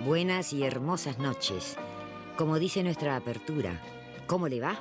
buenas y hermosas noches. Como dice nuestra apertura, ¿cómo le va?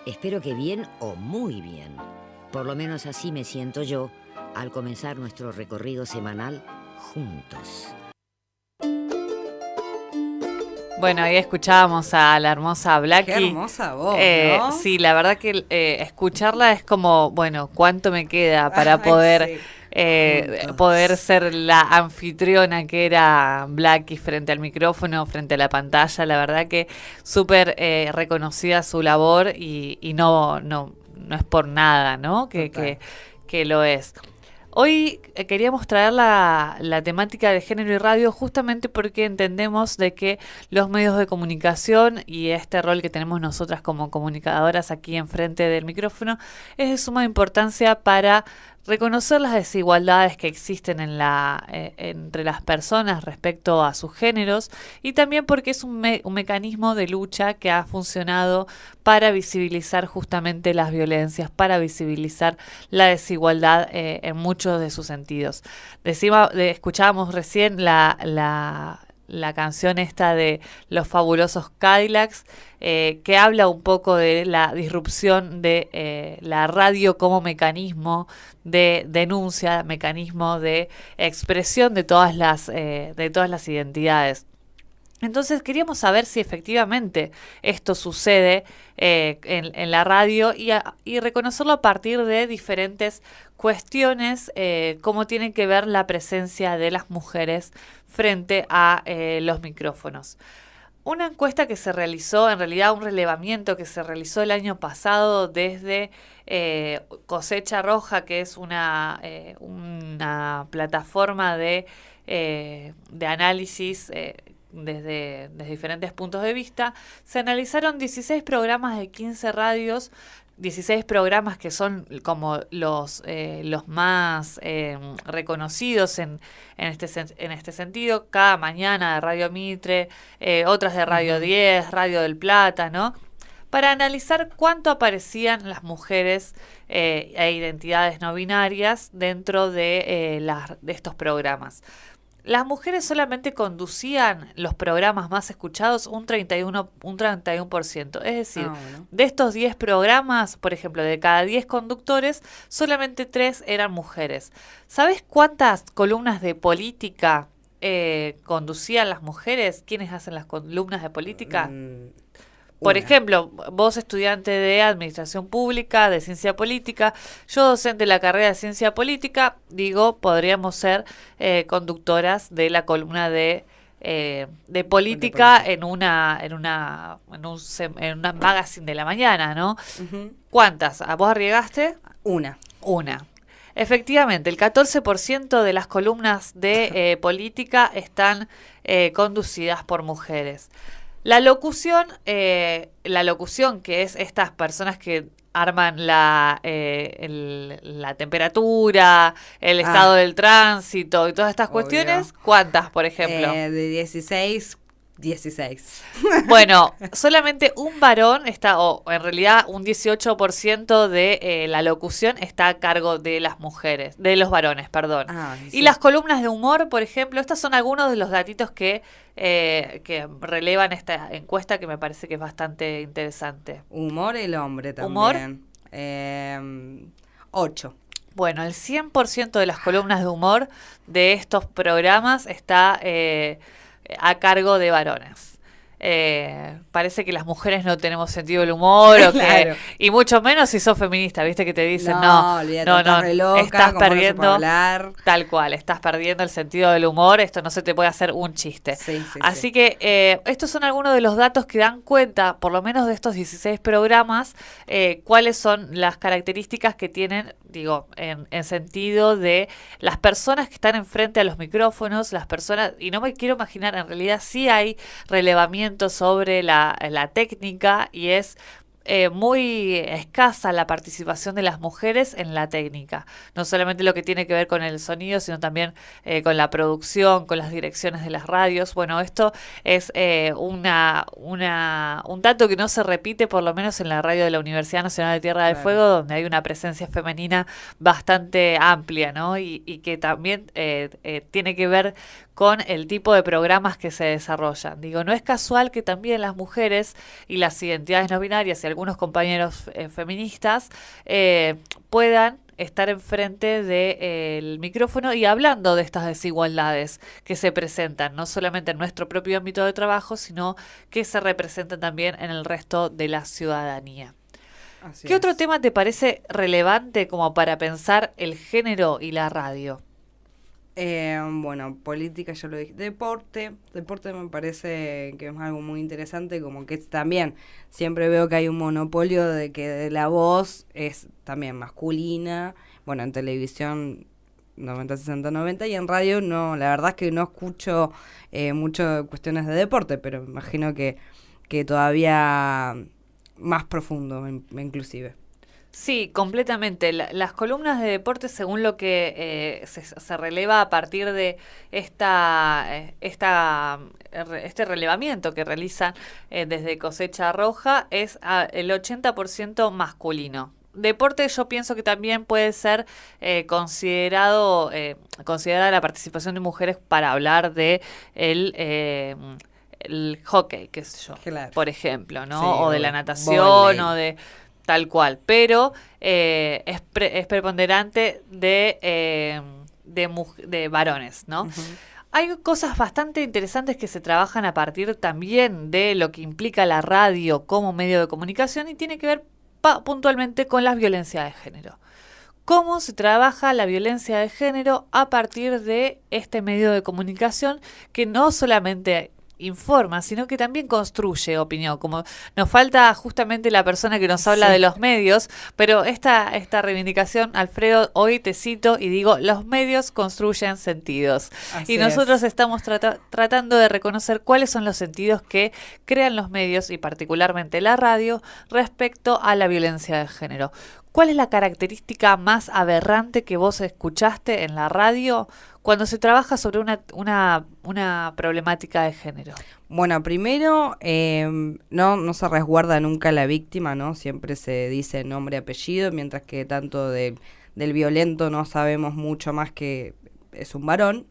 Espero que bien o muy bien. Por lo menos así me siento yo al comenzar nuestro recorrido semanal juntos. Bueno, ahí escuchábamos a la hermosa Blackie. Qué hermosa voz, ¿no? Sí, la verdad que escucharla es como, bueno, ¿cuánto me queda para poder, poder ser la anfitriona que era Blackie frente al micrófono, frente a la pantalla? La verdad que súper reconocida su labor y no es por nada, ¿no? Que lo es. Hoy queríamos traer la temática de género y radio justamente porque entendemos de que los medios de comunicación y este rol que tenemos nosotras como comunicadoras aquí enfrente del micrófono es de suma importancia para reconocer las desigualdades que existen entre las personas respecto a sus géneros y también porque es un mecanismo de lucha que ha funcionado para visibilizar justamente las violencias, para visibilizar la desigualdad en muchos de sus sentidos. Escuchábamos recién la canción esta de Los Fabulosos Cadillacs, que habla un poco de la disrupción de la radio como mecanismo de denuncia, mecanismo de expresión de todas las identidades. Entonces queríamos saber si efectivamente esto sucede en la radio y reconocerlo a partir de diferentes cuestiones, cómo tiene que ver la presencia de las mujeres frente a los micrófonos. Una encuesta que se realizó, en realidad un relevamiento que se realizó el año pasado desde Cosecha Roja, que es una plataforma de análisis desde diferentes puntos de vista, se analizaron 16 programas de 15 radios, 16 programas que son como los más reconocidos en este sentido, Cada Mañana de Radio Mitre, otras de Radio 10, Radio del Plata, ¿no? Para analizar cuánto aparecían las mujeres e identidades no binarias dentro de estos programas. Las mujeres solamente conducían los programas más escuchados un 31%. Es decir, de estos 10 programas, por ejemplo, de cada 10 conductores, solamente 3 eran mujeres. ¿Sabes cuántas columnas de política conducían las mujeres? ¿Quiénes hacen las columnas de política? Por ejemplo, vos estudiante de Administración Pública, de Ciencia Política, yo docente de la carrera de Ciencia Política, podríamos ser conductoras de la columna de política en un magazine de la mañana, ¿no? Uh-huh. ¿Cuántas? ¿Vos arriesgaste? Una. Efectivamente, el 14% de las columnas de política están conducidas por mujeres. La locución, que es estas personas que arman la temperatura, el estado del tránsito y todas estas cuestiones, ¿cuántas, por ejemplo? De 16. Bueno, solamente un varón está, o en realidad un 18% de la locución está a cargo de las mujeres, de los varones, perdón. Sí. Y las columnas de humor, por ejemplo, estos son algunos de los datitos que relevan esta encuesta que me parece que es bastante interesante. Humor el hombre también. ¿Humor? 8. Bueno, el 100% de las columnas de humor de estos programas está a cargo de varones. Parece que las mujeres no tenemos sentido del humor claro. Y mucho menos si sos feminista, viste que te dicen estás perdiendo no tal cual, estás perdiendo el sentido del humor, esto no se te puede hacer un chiste. Así que estos son algunos de los datos que dan cuenta, por lo menos de estos 16 programas, cuáles son las características que tienen, en sentido de las personas que están enfrente a los micrófonos, las personas, y no me quiero imaginar, en realidad sí hay relevamiento sobre la técnica y es muy escasa la participación de las mujeres en la técnica. No solamente lo que tiene que ver con el sonido, sino también con la producción, con las direcciones de las radios. Bueno, esto es un dato que no se repite, por lo menos en la radio de la Universidad Nacional de Tierra del Fuego, donde hay una presencia femenina bastante amplia, ¿no? Y que también tiene que ver con el tipo de programas que se desarrollan. Digo, no es casual que también las mujeres y las identidades no binarias y algunos compañeros feministas puedan estar enfrente del micrófono y hablando de estas desigualdades que se presentan, no solamente en nuestro propio ámbito de trabajo, sino que se representan también en el resto de la ciudadanía. ¿Qué otro tema te parece relevante como para pensar el género y la radio? Bueno, política ya lo dije. Deporte me parece que es algo muy interesante, como que también siempre veo que hay un monopolio de que la voz es también masculina. Bueno, en televisión 90, 60, 90 y en radio no, la verdad es que no escucho mucho cuestiones de deporte, pero me imagino que todavía más profundo inclusive. Sí, completamente. Las columnas de deporte, según lo que se releva a partir de este relevamiento que realizan desde Cosecha Roja, es el 80% masculino. Deporte yo pienso que también puede ser considerada la participación de mujeres para hablar de el hockey, qué sé yo, claro, por ejemplo, ¿no? Sí, o de la natación, volley. o de tal cual, pero es preponderante de varones, ¿no? Uh-huh. Hay cosas bastante interesantes que se trabajan a partir también de lo que implica la radio como medio de comunicación y tiene que ver puntualmente con las violencias de género. ¿Cómo se trabaja la violencia de género a partir de este medio de comunicación que no solamente informa, sino que también construye opinión? Como nos falta justamente la persona que nos habla de los medios, pero esta reivindicación, Alfredo, hoy te cito y digo, los medios construyen sentidos. Así y nosotros estamos tratando de reconocer cuáles son los sentidos que crean los medios y particularmente la radio respecto a la violencia de género. ¿Cuál es la característica más aberrante que vos escuchaste en la radio cuando se trabaja sobre una problemática de género? Bueno, primero, no se resguarda nunca la víctima, ¿no? Siempre se dice nombre y apellido, mientras que tanto del violento no sabemos mucho más que es un varón.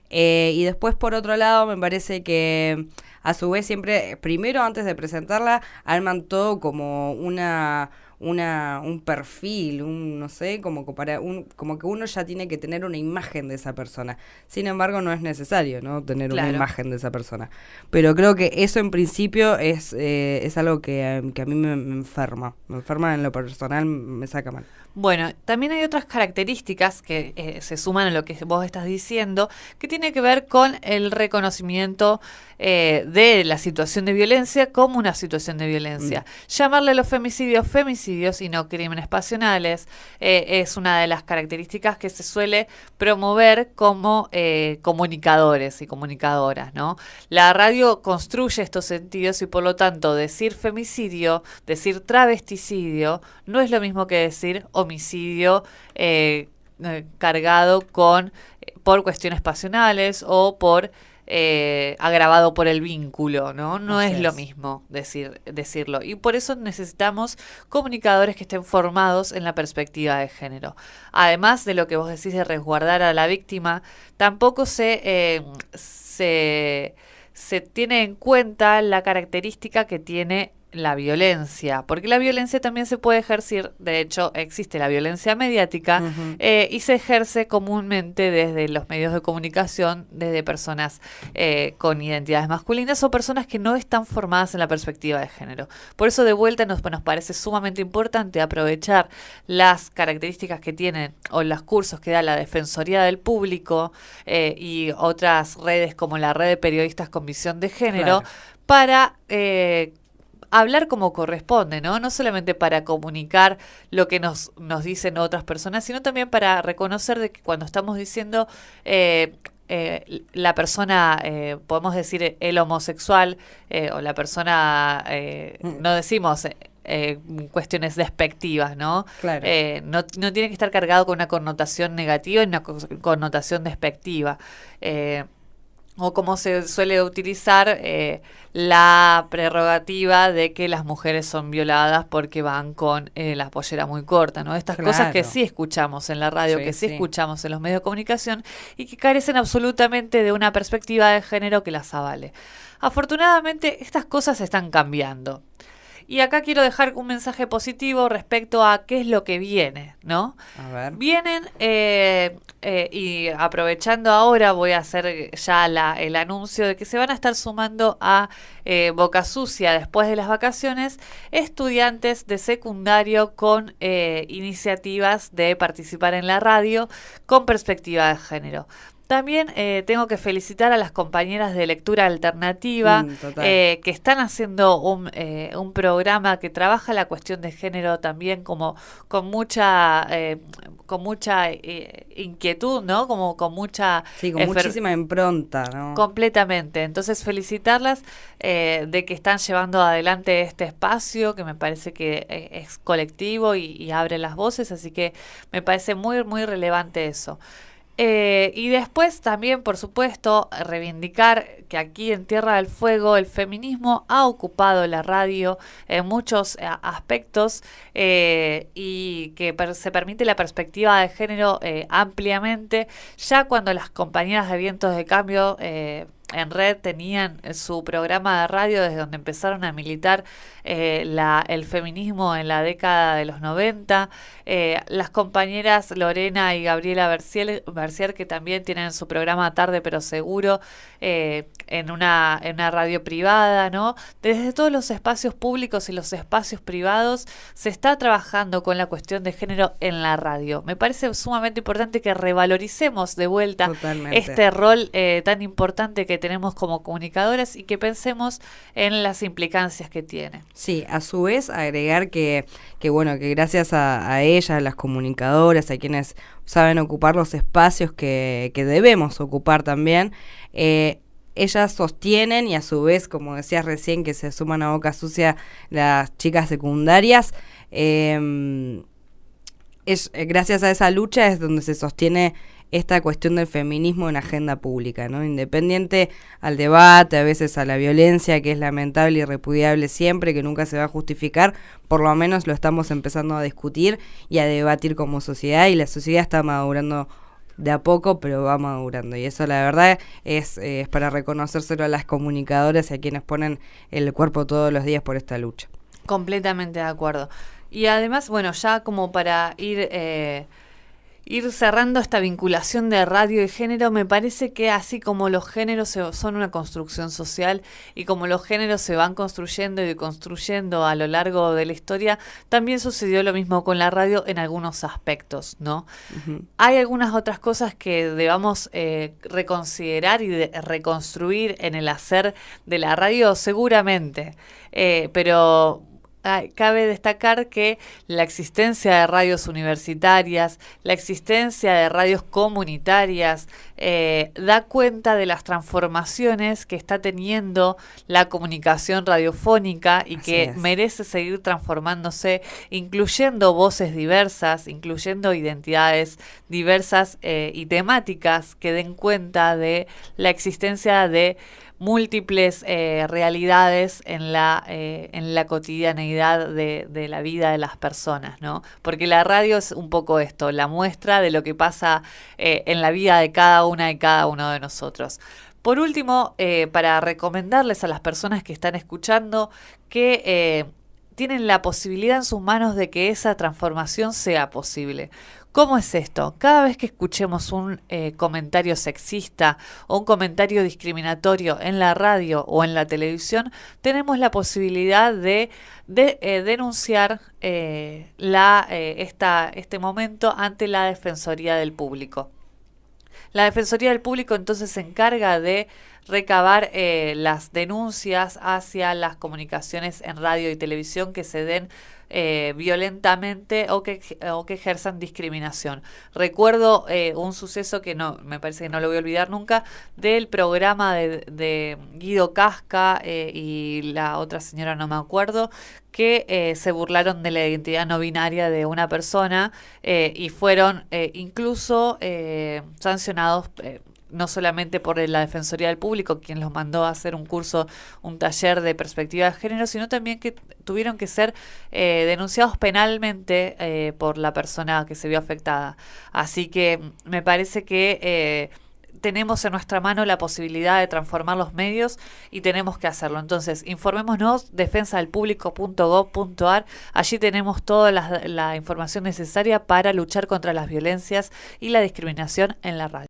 Y después, por otro lado, me parece que a su vez siempre, primero antes de presentarla, arman todo como un perfil, no sé, como que uno ya tiene que tener una imagen de esa persona. Sin embargo, no es necesario, ¿no? Tener una imagen de esa persona. Pero creo que eso en principio es algo que a mí me enferma. Me enferma en lo personal, me saca mal. Bueno, también hay otras características que se suman a lo que vos estás diciendo, que tiene que ver con el reconocimiento de la situación de violencia como una situación de violencia. Llamarle a los femicidios y no crímenes pasionales es una de las características que se suele promover como comunicadores y comunicadoras, ¿no? La radio construye estos sentidos y por lo tanto decir femicidio, decir travesticidio, no es lo mismo que decir homicidio cargado por cuestiones pasionales o por agravado por el vínculo, ¿no? No es lo mismo decirlo. Y por eso necesitamos comunicadores que estén formados en la perspectiva de género. Además de lo que vos decís de resguardar a la víctima, tampoco se tiene en cuenta la característica que tiene la violencia, porque la violencia también se puede ejercer, de hecho existe la violencia mediática y se ejerce comúnmente desde los medios de comunicación, desde personas con identidades masculinas o personas que no están formadas en la perspectiva de género. Por eso de vuelta nos parece sumamente importante aprovechar las características que tienen o los cursos que da la Defensoría del Público y otras redes como la Red de Periodistas con Visión de Género para hablar como corresponde, ¿no? No solamente para comunicar lo que nos dicen otras personas, sino también para reconocer de que cuando estamos diciendo la persona, podemos decir el homosexual o la persona, no decimos cuestiones despectivas, ¿no? Claro. No tiene que estar cargado con una connotación negativa y una connotación despectiva. O como se suele utilizar la prerrogativa de que las mujeres son violadas porque van con la pollera muy corta, ¿no? Estas cosas que sí escuchamos en la radio, que sí escuchamos en los medios de comunicación y que carecen absolutamente de una perspectiva de género que las avale. Afortunadamente, estas cosas están cambiando. Y acá quiero dejar un mensaje positivo respecto a qué es lo que viene, ¿no? A ver. Vienen, y aprovechando ahora, voy a hacer ya el anuncio de que se van a estar sumando a Boca Sucia después de las vacaciones estudiantes de secundario con iniciativas de participar en la radio con perspectiva de género. También tengo que felicitar a las compañeras de lectura alternativa que están haciendo un programa que trabaja la cuestión de género también como con mucha inquietud, ¿no? Como con mucha... Sí, con muchísima impronta, ¿no? Completamente. Entonces felicitarlas de que están llevando adelante este espacio que me parece que es colectivo y abre las voces, así que me parece muy, muy relevante eso. Y después también, por supuesto, reivindicar que aquí en Tierra del Fuego el feminismo ha ocupado la radio en muchos aspectos y que se permite la perspectiva de género ampliamente, ya cuando las compañeras de Vientos de Cambio en red tenían su programa de radio desde donde empezaron a militar el feminismo en la década de los 90. Las compañeras Lorena y Gabriela Bercier, que también tienen su programa Tarde pero Seguro en una radio privada, ¿no? Desde todos los espacios públicos y los espacios privados se está trabajando con la cuestión de género en la radio. Me parece sumamente importante que revaloricemos de vuelta este rol tan importante que tenemos como comunicadoras y que pensemos en las implicancias que tiene. Sí, a su vez agregar que bueno, que gracias a ellas, las comunicadoras, a quienes saben ocupar los espacios que debemos ocupar también, ellas sostienen y a su vez, como decías recién, que se suman a Boca Sucia las chicas secundarias, gracias a esa lucha es donde se sostiene esta cuestión del feminismo en agenda pública, ¿no? Independiente al debate, a veces a la violencia, que es lamentable y repudiable siempre, que nunca se va a justificar, por lo menos lo estamos empezando a discutir y a debatir como sociedad, y la sociedad está madurando de a poco, pero va madurando, y eso la verdad es para reconocérselo a las comunicadoras y a quienes ponen el cuerpo todos los días por esta lucha. Completamente de acuerdo. Y además, bueno, ya como para ir cerrando esta vinculación de radio y género, me parece que así como los géneros son una construcción social y como los géneros se van construyendo y construyendo a lo largo de la historia, también sucedió lo mismo con la radio en algunos aspectos, ¿no? Uh-huh. Hay algunas otras cosas que debamos reconsiderar y reconstruir en el hacer de la radio, seguramente, pero... cabe destacar que la existencia de radios universitarias, la existencia de radios comunitarias, da cuenta de las transformaciones que está teniendo la comunicación radiofónica y que merece seguir transformándose, incluyendo voces diversas, incluyendo identidades diversas y temáticas que den cuenta de la existencia de múltiples realidades en la cotidianeidad de la vida de las personas, ¿no? Porque la radio es un poco esto, la muestra de lo que pasa en la vida de cada una y cada uno de nosotros. Por último, para recomendarles a las personas que están escuchando que tienen la posibilidad en sus manos de que esa transformación sea posible. ¿Cómo es esto? Cada vez que escuchemos un comentario sexista o un comentario discriminatorio en la radio o en la televisión, tenemos la posibilidad de denunciar este momento ante la Defensoría del Público. La Defensoría del Público entonces se encarga de recabar las denuncias hacia las comunicaciones en radio y televisión que se den violentamente o que ejerzan discriminación. Recuerdo un suceso que me parece que no lo voy a olvidar nunca, del programa de Guido Casca y la otra señora, no me acuerdo, que se burlaron de la identidad no binaria de una persona y fueron incluso sancionados no solamente por la Defensoría del Público, quien los mandó a hacer un taller de perspectiva de género, sino también que tuvieron que ser denunciados penalmente por la persona que se vio afectada. Así que me parece que tenemos en nuestra mano la posibilidad de transformar los medios y tenemos que hacerlo. Entonces, informémonos, defensadelpublico.gov.ar. Allí tenemos toda la información necesaria para luchar contra las violencias y la discriminación en la radio.